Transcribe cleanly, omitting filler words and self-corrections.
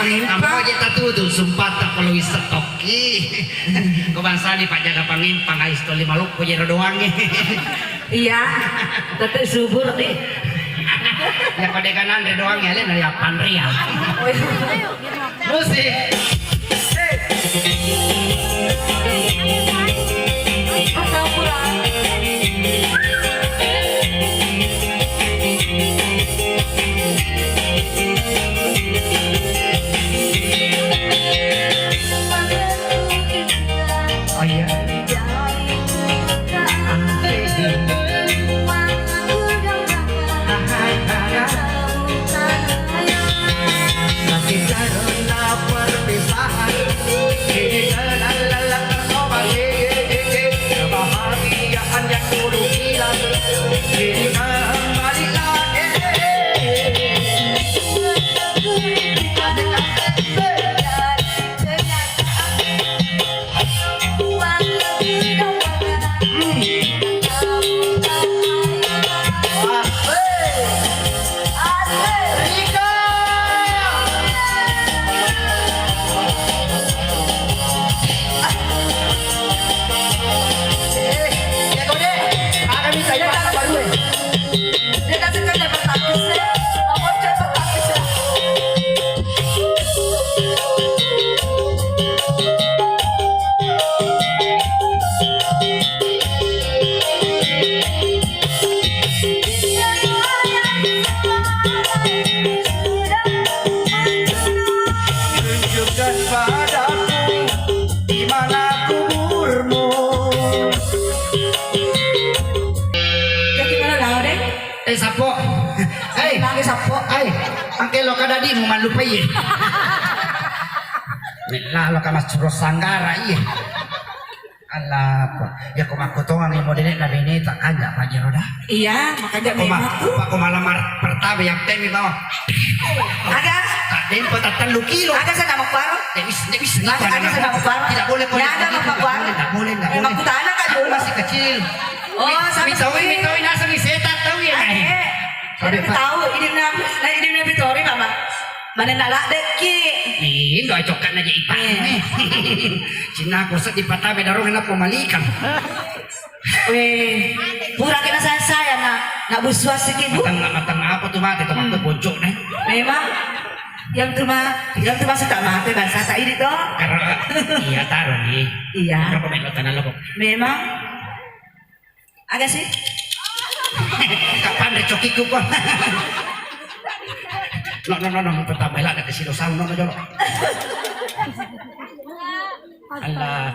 pangimpa. Kamu aja tatuh sumpah tak perlu setoki. Kau bangsa di Pak Jaga Pangimpang ais to 5 lup jero doang. Iya, tetep subur nih. Ya kode kanan de doang ya lain ya Panria. Musik. Oh iya. Masih karena perpisahan ini terlalu terobati kebahagiaan yang dulu hilang ini kembali lagi. Tunjukkan padaku di mana kuburmu. Jadi mana lau deh? Sapo. Lagi sapo. Angke lo kadadi mo malupai. Lalo ka mas churros sanggara iya. Ala po. Ya ko makutongan ni modene na binita kanya pa jero dah. Iya, makanya memang tuh. Ako malamar pertama yang temi bawa. Aga, Den po tatalo kilo. aga sa namak paro. Debis Aga sa namak paro. Tidak boleh Ya ada namak paro. Tidak boleh. Emang kutana kan dulu. Masih kecil. Oh, sama Mitawi nasa miseta tahu ya. Sabi tahu ini na Victoria mama. Mana nala deki. Ih, nggak cokan aja ipang. Cina ko sa dipatabi darong na pumalikan. Weh, pura kena saya na buswas sikit bu. Matang apa tuh mati teman tuh bocok nih. Memang yang cuma suka mati bahasa tak ini toh. Karena iya taruh nih. Iya. Berapa main tanah lo kok? Memang agak sih. Kapan recokiku kok? No, pertama lah ada kesilosan no jolo. Allah.